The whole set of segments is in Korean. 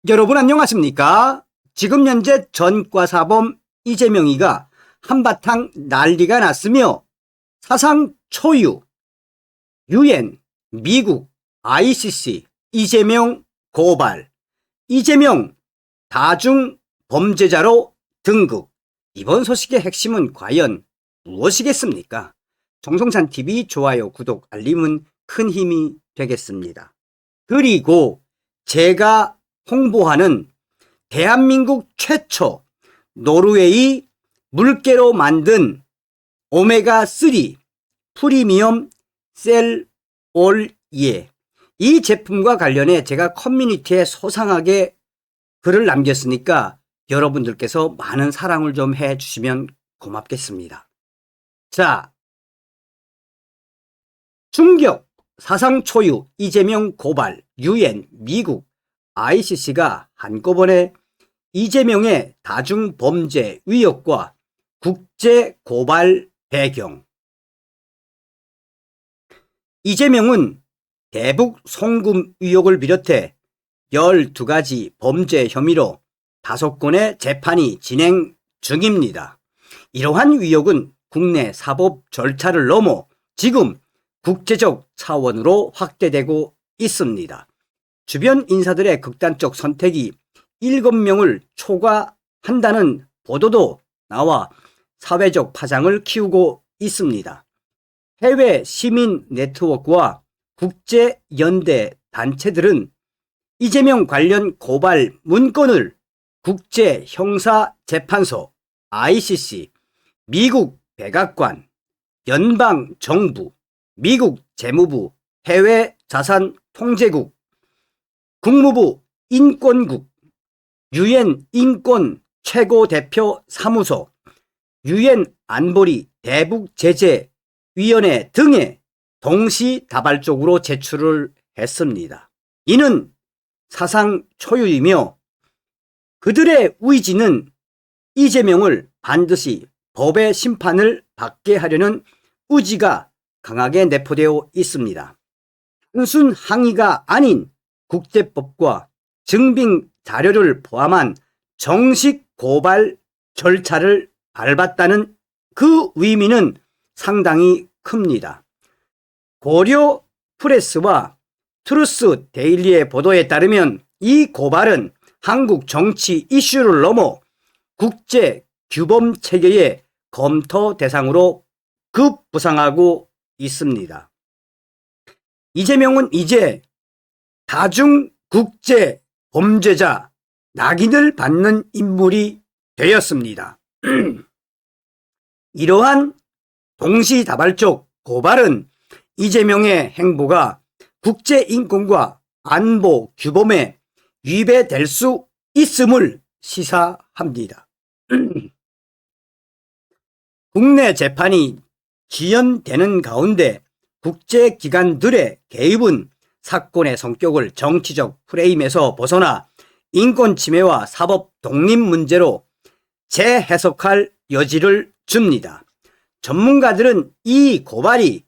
여러분 안녕하십니까? 지금 현재 전과사범 이재명이가 한바탕 난리가 났으며 사상 초유, UN, 미국, ICC, 이재명 고발, 이재명 다중 범죄자로 등극. 이번 소식의 핵심은 과연 무엇이겠습니까? 정성찬TV 좋아요, 구독, 알림은 큰 힘이 되겠습니다. 그리고 제가 홍보하는 대한민국 최초 노르웨이 물개로 만든 오메가3 프리미엄 셀 올예, 이 제품과 관련해 제가 커뮤니티에 소상하게 글을 남겼으니까 여러분들께서 많은 사랑을 좀 해주시면 고맙겠습니다. 자, 충격, 사상 초유, 이재명 고발, UN, 미국, ICC가 한꺼번에 이재명의 다중범죄 의혹과 국제 고발 배경. 이재명은 대북 송금 의혹을 비롯해 12가지 범죄 혐의로 5건의 재판이 진행 중입니다. 이러한 의혹은 국내 사법 절차를 넘어 지금 국제적 차원으로 확대되고 있습니다. 주변 인사들의 극단적 선택이 7명을 초과한다는 보도도 나와 사회적 파장을 키우고 있습니다. 해외 시민 네트워크와 국제 연대 단체들은 이재명 관련 고발 문건을 국제 형사재판소, ICC, 미국 백악관, 연방 정부, 미국 재무부, 해외 자산 통제국, 국무부 인권국, UN 인권 최고대표 사무소, UN 안보리 대북제재위원회 등에 동시다발적으로 제출을 했습니다. 이는 사상 초유이며 그들의 의지는 이재명을 반드시 법의 심판을 받게 하려는 의지가 강하게 내포되어 있습니다. 단순 항의가 아닌 국제법과 증빙 자료를 포함한 정식 고발 절차를 밟았다는 그 의미는 상당히 큽니다. 고려 프레스와 트루스 데일리의 보도에 따르면 이 고발은 한국 정치 이슈를 넘어 국제 규범 체계의 검토 대상으로 급부상하고 있습니다. 이재명은 이제 다중국제 범죄자 낙인을 받는 인물이 되었습니다. 이러한 동시다발적 고발은 이재명의 행보가 국제인권과 안보 규범에 위배될 수 있음을 시사합니다. 국내 재판이 지연되는 가운데 국제기관들의 개입은 사건의 성격을 정치적 프레임에서 벗어나 인권 침해와 사법 독립 문제로 재해석할 여지를 줍니다. 전문가들은 이 고발이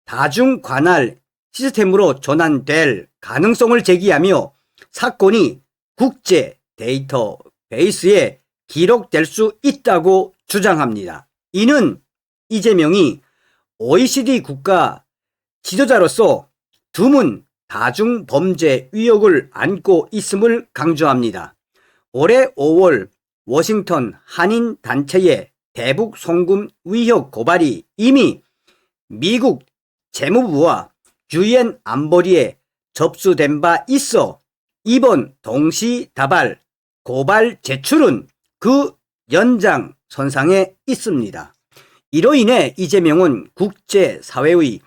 다중 관할 시스템으로 전환될 가능성을 제기하며 사건이 국제 데이터베이스에 기록될 수 있다고 주장합니다. 이는 이재명이 OECD 국가 지도자로서 드문 다중범죄 의혹을 안고 있음을 강조합니다. 올해 5월 워싱턴 한인단체의 대북 송금 의혹 고발이 이미 미국 재무부와 UN 안보리에 접수된 바 있어 이번 동시다발 고발 제출은 그 연장선상에 있습니다. 이로 인해 이재명은 국제사회의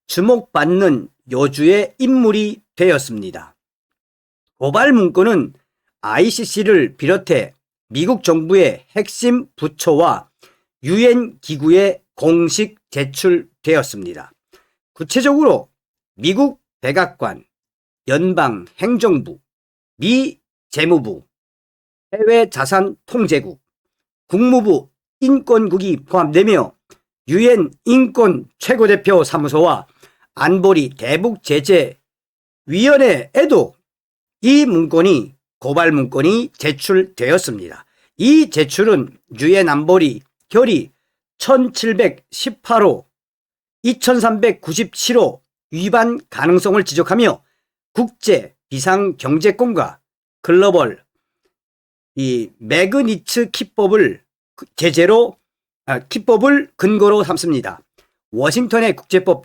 주목받는 여주의 인물이 되었습니다. 고발 문건은 ICC를 비롯해 미국 정부의 핵심 부처와 UN 기구에 공식 제출되었습니다. 구체적으로 미국 백악관, 연방 행정부, 미 재무부, 해외 자산 통제국, 국무부 인권국이 포함되며 UN 인권 최고대표 사무소와 안보리 대북제재위원회에도 이 문건이 고발 문건이 제출되었습니다. 이 제출은 유엔 안보리 결의 1718호, 2397호 위반 가능성을 지적하며 국제 비상경제권과 글로벌 매그니츠 기법을 기법을 근거로 삼습니다. 워싱턴의 국제법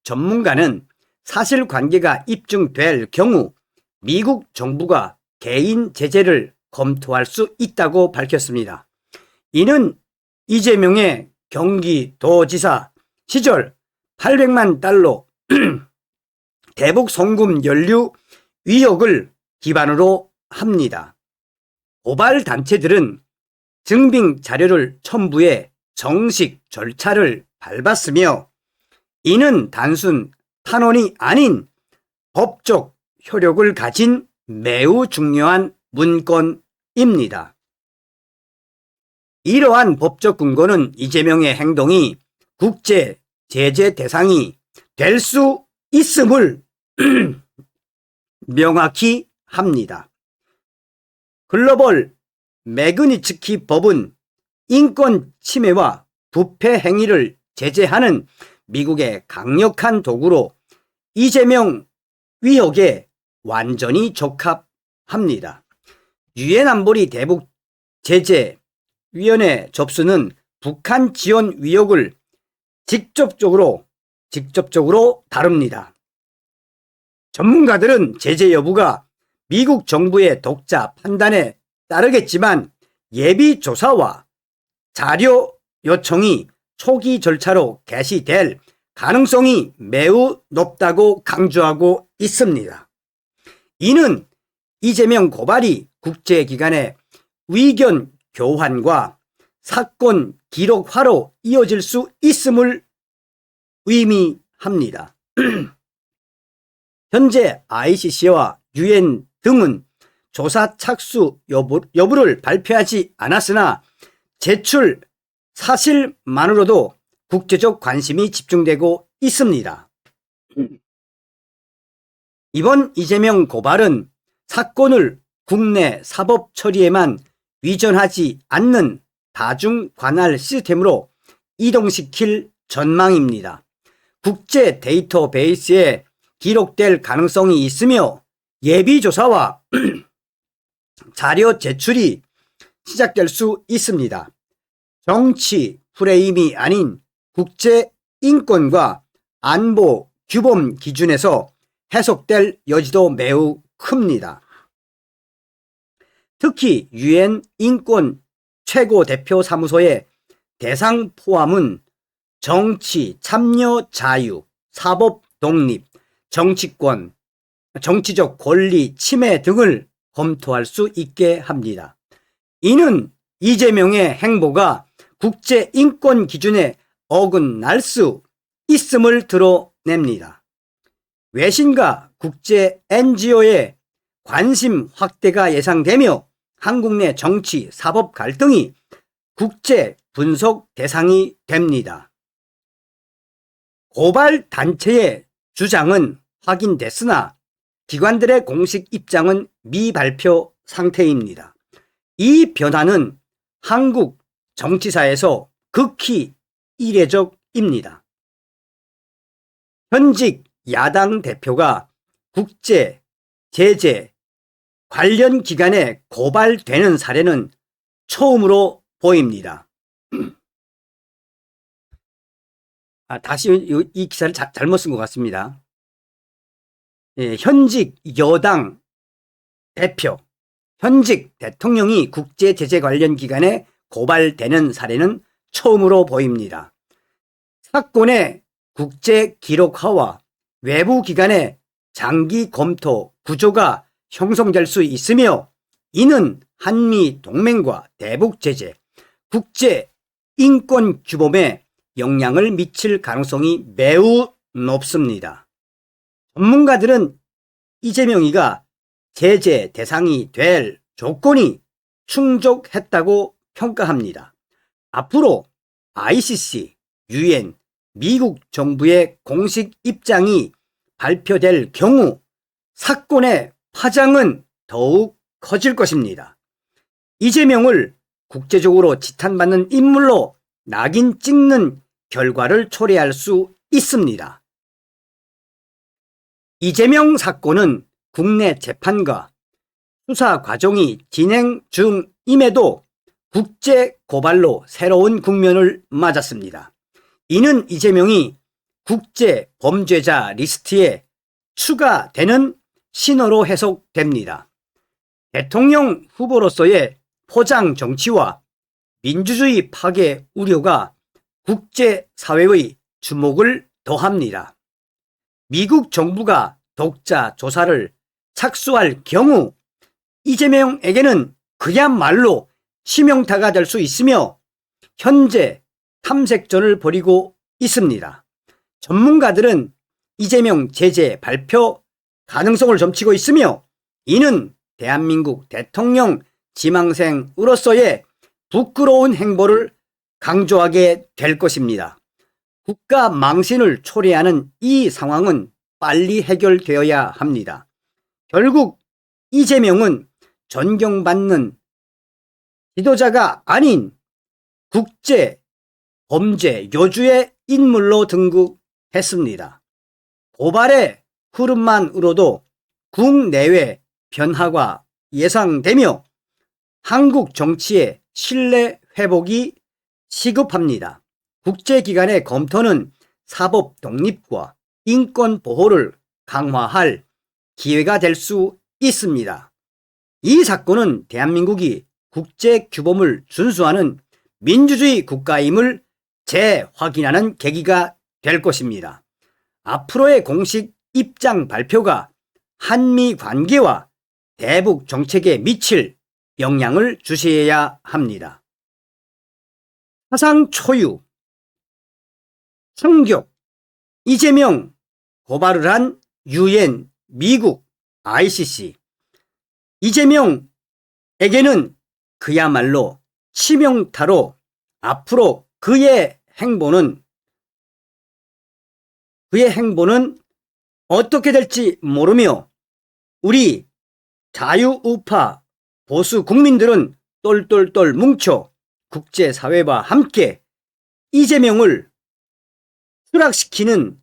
전문가는 사실관계가 입증될 경우 미국 정부가 개인 제재를 검토할 수 있다고 밝혔습니다. 이는 이재명의 경기도지사 시절 800만 달러 대북 송금 연루 의혹을 기반으로 합니다. 고발 단체들은 증빙 자료를 첨부해 정식 절차를 밟았으며 이는 단순 탄원이 아닌 법적 효력을 가진 매우 중요한 문건입니다. 이러한 법적 근거는 이재명의 행동이 국제 제재 대상이 될 수 있음을 명확히 합니다. 글로벌 매그니츠키 법은 인권 침해와 부패 행위를 제재하는 미국의 강력한 도구로 이재명 위협에 완전히 적합합니다. 유엔 안보리 대북 제재 위원회 접수는 북한 지원 의혹을 직접적으로 다룹니다. 전문가들은 제재 여부가 미국 정부의 독자 판단에 따르겠지만 예비 조사와 자료 요청이 초기 절차로 개시될 가능성이 매우 높다고 강조하고 있습니다. 이는 이재명 고발이 국제기관의 의견 교환과 사건 기록화로 이어질 수 있음을 의미합니다. 현재 ICC와 UN 등은 조사 착수 여부를 발표하지 않았으나 제출 사실만으로도 국제적 관심이 집중되고 있습니다. 이번 이재명 고발은 사건을 국내 사법 처리에만 위전하지 않는 다중 관할 시스템으로 이동시킬 전망입니다. 국제 데이터베이스에 기록될 가능성이 있으며 예비조사와 자료 제출이 시작될 수 있습니다. 정치 프레임이 아닌 국제 인권과 안보 규범 기준에서 해석될 여지도 매우 큽니다. 특히 유엔 인권 최고대표 사무소의 대상 포함은 정치 참여 자유, 사법 독립, 정치권, 정치적 권리 침해 등을 검토할 수 있게 합니다. 이는 이재명의 행보가 국제 인권 기준에 어긋날 수 있음을 드러냅니다. 외신과 국제 NGO의 관심 확대가 예상되며 한국 내 정치, 사법 갈등이 국제 분석 대상이 됩니다. 고발 단체의 주장은 확인됐으나 기관들의 공식 입장은 미발표 상태입니다. 이 변화는 한국 정치사에서 극히 이례적입니다. 현직 야당 대표가 국제 제재 관련 기관에 고발되는 사례는 처음으로 보입니다. 다시 이 기사를 잘못 쓴 것 같습니다. 현직 여당 대표, 현직 대통령이 국제 제재 관련 기관에 고발되는 사례는 처음으로 보입니다. 사건의 국제 기록화와 외부 기관의 장기 검토 구조가 형성될 수 있으며 이는 한미 동맹과 대북 제재, 국제 인권 규범에 영향을 미칠 가능성이 매우 높습니다. 전문가들은 이재명이가 제재 대상이 될 조건이 충족했다고 평가합니다. 앞으로 ICC, UN, 미국 정부의 공식 입장이 발표될 경우 사건의 파장은 더욱 커질 것입니다. 이재명을 국제적으로 지탄받는 인물로 낙인 찍는 결과를 초래할 수 있습니다. 이재명 사건은 국내 재판과 수사 과정이 진행 중임에도 국제 고발로 새로운 국면을 맞았습니다. 이는 이재명이 국제 범죄자 리스트에 추가되는 신호로 해석됩니다. 대통령 후보로서의 포장 정치와 민주주의 파괴 우려가 국제사회의 주목을 더합니다. 미국 정부가 독자 조사를 착수할 경우 이재명에게는 그야말로 치명타가 될 수 있으며 현재 탐색전을 벌이고 있습니다. 전문가들은 이재명 제재 발표 가능성을 점치고 있으며 이는 대한민국 대통령 지망생으로서의 부끄러운 행보를 강조하게 될 것입니다. 국가 망신을 초래하는 이 상황은 빨리 해결되어야 합니다. 결국 이재명은 존경받는 지도자가 아닌 국제 범죄 요주의 인물로 등극했습니다. 고발의 흐름만으로도 국내외 변화가 예상되며 한국 정치의 신뢰 회복이 시급합니다. 국제기관의 검토는 사법 독립과 인권 보호를 강화할 기회가 될 수 있습니다. 이 사건은 대한민국이 국제 규범을 준수하는 민주주의 국가임을 재확인하는 계기가 될 것입니다. 앞으로의 공식 입장 발표가 한미 관계와 대북 정책에 미칠 영향을 주시해야 합니다. 사상 초유, 충격, 이재명 고발을 한 UN, 미국, ICC. 이재명에게는 그야말로 치명타로 앞으로 그의 행보는 어떻게 될지 모르며 우리 자유우파 보수 국민들은 똘똘똘 뭉쳐 국제사회와 함께 이재명을 수락시키는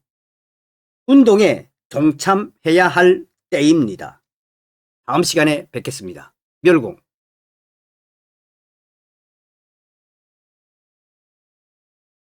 운동에 동참해야 할 때입니다. 다음 시간에 뵙겠습니다. 멸공.